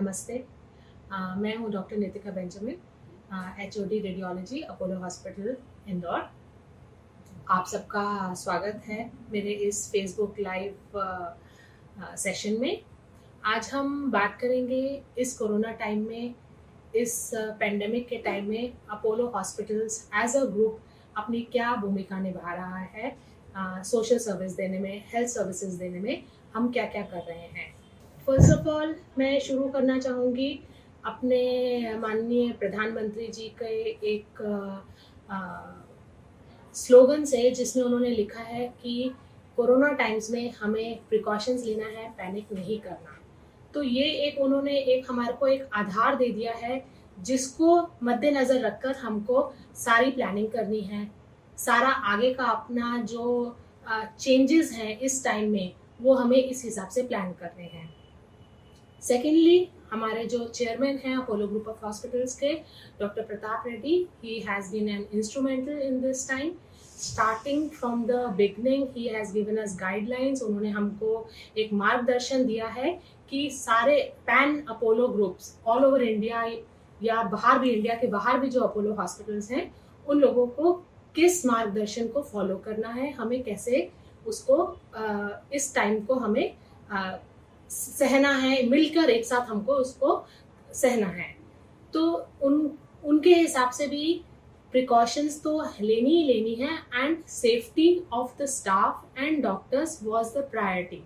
नमस्ते। मैं हूँ doctor Nitika Benjamin, HOD radiology, Apollo hospital, Indore. आप सबका स्वागत है मेरे इस फेसबुक लाइव सेशन में। आज हम बात करेंगे इस कोरोना टाइम में, इस पेंडेमिक के टाइम में Apollo hospitals as a group अपनी क्या भूमिका निभा रहा है सोशल सर्विस देने में, हेल्थ सर्विसेज देने में हम क्या क्या कर रहे हैं। फर्स्ट ऑफ ऑल मैं शुरू करना चाहूँगी अपने माननीय प्रधानमंत्री जी के एक स्लोगन से, जिसमें उन्होंने लिखा है कि कोरोना टाइम्स में हमें प्रिकॉशंस लेना है, पैनिक नहीं करना। तो ये उन्होंने हमारे को एक आधार दे दिया है जिसको मद्देनज़र रखकर हमको सारी प्लानिंग करनी है। सारा आगे का अपना जो चेंजेस हैं इस टाइम में, वो हमें इस हिसाब से प्लान करने हैं। सेकेंडली, हमारे जो चेयरमैन हैं अपोलो ग्रुप ऑफ हॉस्पिटल्स के, doctor Pratap Reddy, he has been an instrumental in this time. Starting from the beginning he has given us guidelines. उन्होंने हमको एक मार्गदर्शन दिया है कि सारे pan Apollo groups all over India या बाहर भी, इंडिया के बाहर भी जो अपोलो हॉस्पिटल्स हैं, उन लोगों को किस मार्गदर्शन को फॉलो करना है, हमें कैसे उसको इस टाइम को हमें सहना है, मिलकर एक साथ हमको उसको सहना है। तो उनके हिसाब से भी प्रिकॉशंस तो लेनी ही लेनी है, and safety of the staff and doctors was the priority.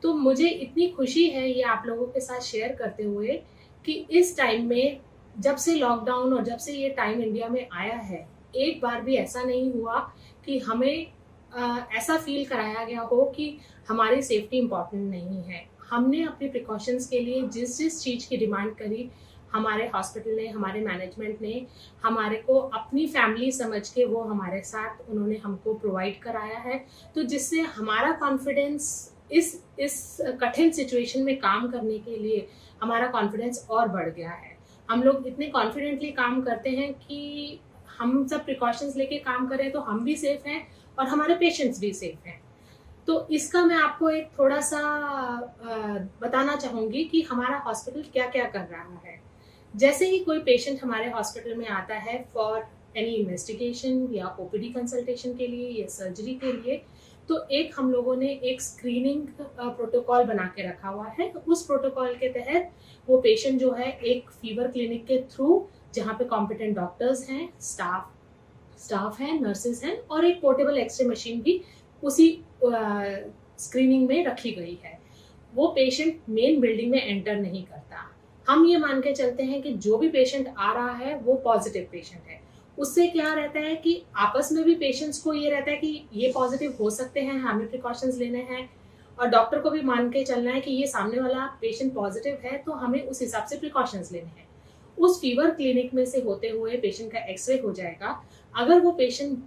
तो मुझे इतनी खुशी है ये आप लोगों के साथ शेयर करते हुए कि इस टाइम में, जब से लॉकडाउन और जब से ये टाइम इंडिया में आया है, एक बार भी ऐसा नहीं हुआ कि हमें ऐसा फील कराया गया हो कि हमारी सेफ्टी इम्पॉर्टेंट नहीं है। हमने अपनी प्रिकॉशंस के लिए जिस जिस चीज़ की डिमांड करी, हमारे हॉस्पिटल ने, हमारे मैनेजमेंट ने हमारे को अपनी फैमिली समझ के वो हमारे साथ उन्होंने हमको प्रोवाइड कराया है। तो जिससे हमारा कॉन्फिडेंस इस कठिन सिचुएशन में काम करने के लिए हमारा कॉन्फिडेंस और बढ़ गया है। हम लोग इतने कॉन्फिडेंटली काम करते हैं कि हम सब प्रिकॉशंस लेके काम करें तो हम भी सेफ हैं और हमारे पेशेंट्स भी सेफ हैं। तो इसका मैं आपको एक थोड़ा सा बताना चाहूँगी कि हमारा हॉस्पिटल क्या क्या कर रहा है। जैसे ही कोई पेशेंट हमारे हॉस्पिटल में आता है फॉर एनी इन्वेस्टिगेशन या ओपीडी कंसल्टेशन के लिए या सर्जरी के लिए, तो हम लोगों ने एक स्क्रीनिंग प्रोटोकॉल बना के रखा हुआ है। उस प्रोटोकॉल के तहत वो पेशेंट जो है एक फीवर क्लिनिक के थ्रू, जहाँ पे कॉम्पिटेंट डॉक्टर्स हैं, स्टाफ हैं, नर्सेज हैं, और एक पोर्टेबल एक्सरे मशीन भी उसी स्क्रीनिंग में रखी गई है। वो पेशेंट मेन बिल्डिंग में एंटर नहीं करता। हम ये मान के चलते हैं कि जो भी पेशेंट आ रहा है वो पॉजिटिव पेशेंट है। उससे क्या रहता है कि आपस में भी पेशेंट्स को ये रहता है कि ये पॉजिटिव हो सकते हैं, हमें प्रिकॉशंस लेने हैं, और डॉक्टर को भी मान के चलना है कि ये सामने वाला पेशेंट पॉजिटिव है, तो हमें उस हिसाब से प्रिकॉशंस लेने हैं। उस फीवर क्लिनिक में से होते हुए पेशेंट का एक्सरे हो जाएगा। अगर वो पेशेंट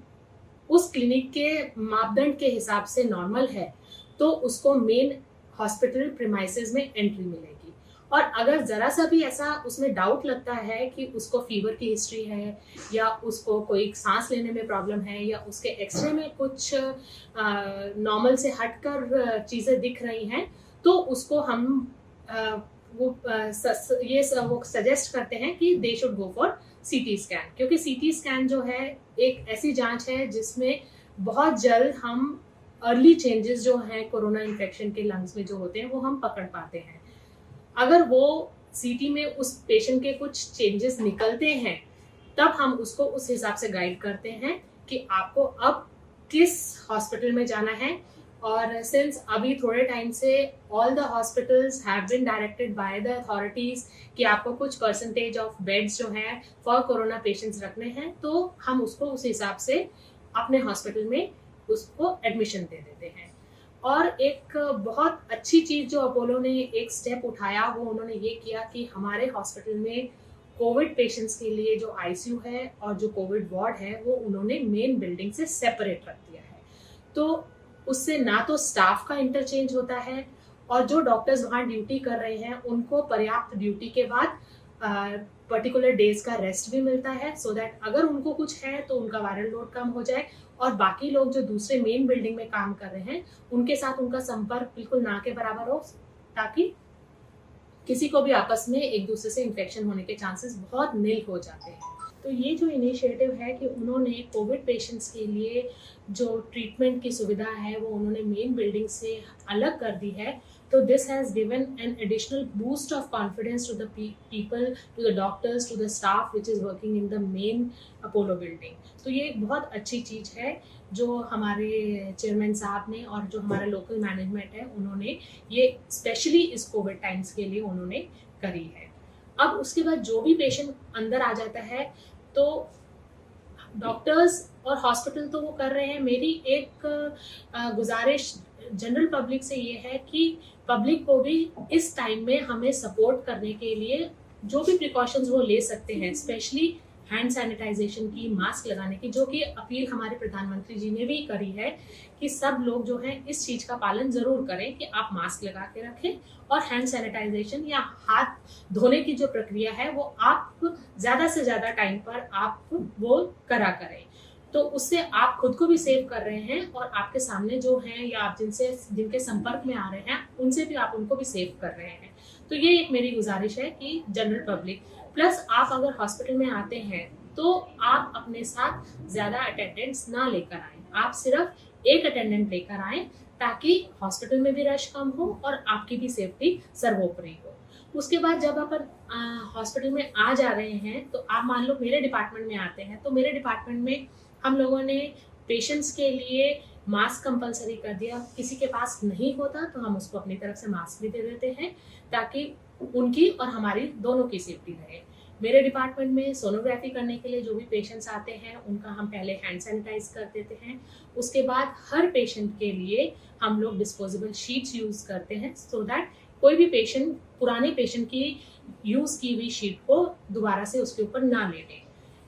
उस क्लिनिक के मापदंड के हिसाब से नॉर्मल है, तो उसको मेन हॉस्पिटल प्रीमाइसेस में एंट्री मिलेगी। और अगर जरा सा भी ऐसा उसमें डाउट लगता है कि उसको फीवर की हिस्ट्री है, या उसको कोई सांस लेने में प्रॉब्लम है, या उसके एक्सरे में कुछ नॉर्मल से हटकर चीज़ें दिख रही हैं, तो उसको हम वो सजेस्ट करते हैं कि they should go for CT scan. क्योंकि सीटी स्कैन जो है एक ऐसी जांच है जिसमें बहुत जल्द हम अर्ली चेंजेस जो हैं कोरोना इन्फेक्शन के लंग्स में जो होते हैं वो हम पकड़ पाते हैं। अगर वो सीटी में उस पेशेंट के कुछ चेंजेस निकलते हैं, तब हम उसको उस हिसाब से गाइड करते हैं कि आपको अब किस हॉस्पिटल में जाना है। और सिंस अभी थोड़े टाइम से all the hospitals have been directed by the authorities कि आपको कुछ परसेंटेज ऑफ बेड्स जो हैं फॉर कोरोना पेशेंट्स रखने हैं, तो हम उसको उस हिसाब से अपने हॉस्पिटल में उसको एडमिशन दे देते हैं। और एक बहुत अच्छी चीज़ जो अपोलो ने एक स्टेप उठाया, वो उन्होंने ये किया कि हमारे हॉस्पिटल में कोविड पेशेंट्स के लिए जो आईसीयू है और जो कोविड वार्ड है, वो उन्होंने मेन बिल्डिंग से सेपरेट रख दिया है। तो उससे ना तो स्टाफ का इंटरचेंज होता है, और जो डॉक्टर्स वहाँ ड्यूटी कर रहे हैं उनको पर्याप्त ड्यूटी के बाद पर्टिकुलर डेज का रेस्ट भी मिलता है, सो दैट अगर उनको कुछ है तो उनका वायरल लोड कम हो जाए, और बाकी लोग जो दूसरे मेन बिल्डिंग में काम कर रहे हैं उनके साथ उनका संपर्क बिल्कुल ना के बराबर हो, ताकि किसी को भी आपस में एक दूसरे से इन्फेक्शन होने के चांसेस बहुत नील हो जाते हैं। तो ये जो इनिशिएटिव है कि उन्होंने कोविड पेशेंट्स के लिए जो ट्रीटमेंट की सुविधा है वो उन्होंने मेन बिल्डिंग से अलग कर दी है, तो this has given an additional boost of confidence to the people, to the doctors, to the staff which is working in the main Apollo building. तो ये एक बहुत अच्छी चीज़ है जो हमारे चेयरमैन साहब ने और जो हमारा लोकल मैनेजमेंट है उन्होंने ये स्पेशली इस कोविड टाइम्स के लिए उन्होंने करी है। अब उसके बाद जो भी पेशेंट अंदर आ जाता है तो डॉक्टर्स और हॉस्पिटल तो वो कर रहे हैं। मेरी एक गुजारिश जनरल पब्लिक से ये है कि पब्लिक को भी इस टाइम में हमें सपोर्ट करने के लिए जो भी प्रिकॉशंस वो ले सकते हैं, स्पेशली हैंड सैनिटाइजेशन की, मास्क लगाने की, जो कि अपील हमारे प्रधानमंत्री जी ने भी करी है कि सब लोग जो हैं इस चीज़ का पालन ज़रूर करें कि आप मास्क लगा के रखें और हैंड सैनिटाइजेशन या हाथ धोने की जो प्रक्रिया है वो आप ज़्यादा से ज़्यादा टाइम पर आप वो करा करें। तो उससे आप खुद को भी सेव कर रहे हैं और आपके सामने जो हैं या आप जिनके संपर्क में आ रहे हैं उनसे भी आप उनको भी सेव कर रहे हैं। तो ये एक मेरी गुजारिश है कि जनरल पब्लिक प्लस आप अगर हॉस्पिटल में आते हैं तो आप अपने साथ ज़्यादा अटेंडेंट्स ना लेकर आएँ, आप सिर्फ एक अटेंडेंट लेकर आएँ ताकि हॉस्पिटल में भी रश कम हो और आपकी भी सेफ्टी सर्वोपरि हो। उसके बाद जब आप हॉस्पिटल में आ जा रहे हैं तो आप मान लो मेरे डिपार्टमेंट में आते हैं, तो मेरे डिपार्टमेंट में हम लोगों ने पेशेंट्स के लिए मास्क कंपलसरी कर दिया। किसी के पास नहीं होता तो हम उसको अपनी तरफ से मास्क भी दे देते हैं ताकि उनकी और हमारी दोनों की सेफ्टी रहे। मेरे डिपार्टमेंट में सोनोग्राफी करने के लिए जो भी पेशेंट्स आते हैं उनका हम पहले हैंड सैनिटाइज कर देते हैं। उसके बाद हर पेशेंट के लिए हम लोग डिस्पोजेबल शीट्स यूज़ करते हैं सो दैट कोई भी पेशेंट पुराने पेशेंट की यूज़ की हुई शीट को दोबारा से उसके ऊपर ना ले लें।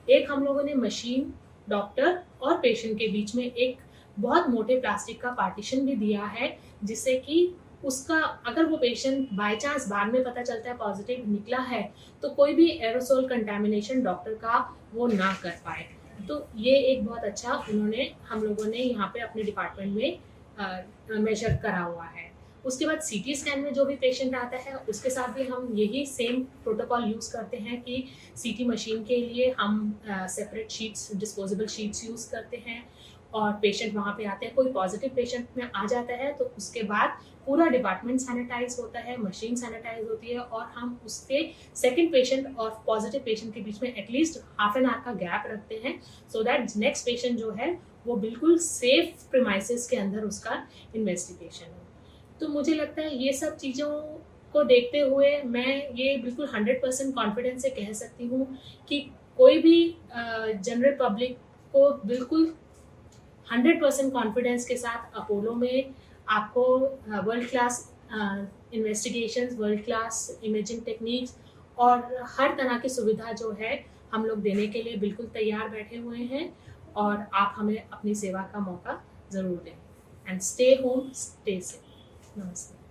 एक हम लोगों ने मशीन, डॉक्टर और पेशेंट के बीच में एक बहुत मोटे प्लास्टिक का पार्टीशन भी दिया है जिससे कि उसका अगर वो पेशेंट बाय चांस बाद में पता चलता है पॉजिटिव निकला है तो कोई भी एरोसोल कंटामिनेशन डॉक्टर का वो ना कर पाए। तो ये एक बहुत अच्छा उन्होंने हम लोगों ने यहाँ पे अपने डिपार्टमेंट में मेजर करा हुआ है। उसके बाद सीटी स्कैन में जो भी पेशेंट आता है उसके साथ भी हम यही सेम प्रोटोकॉल यूज़ करते हैं कि सीटी मशीन के लिए हम separate sheets, disposable sheets use करते हैं और पेशेंट वहाँ पे आते हैं। कोई पॉजिटिव पेशेंट में आ जाता है तो उसके बाद पूरा डिपार्टमेंट सैनिटाइज होता है, मशीन सैनिटाइज होती है और हम उसके सेकंड पेशेंट और पॉजिटिव पेशेंट के बीच में एटलीस्ट हाफ एन आवर का गैप रखते हैं सो दैट नेक्स्ट पेशेंट जो है वो बिल्कुल सेफ प्रीमाइसेस के अंदर उसका इन्वेस्टिगेशन हो। तो मुझे लगता है ये सब चीज़ों को देखते हुए मैं ये बिल्कुल 100% कॉन्फिडेंस से कह सकती हूँ कि कोई भी जनरल पब्लिक को बिल्कुल 100% कॉन्फिडेंस के साथ अपोलो में आपको world class investigations, world class imaging techniques और हर तरह की सुविधा जो है हम लोग देने के लिए बिल्कुल तैयार बैठे हुए हैं और आप हमें अपनी सेवा का मौका ज़रूर दें। And stay home, stay safe. नमस्ते।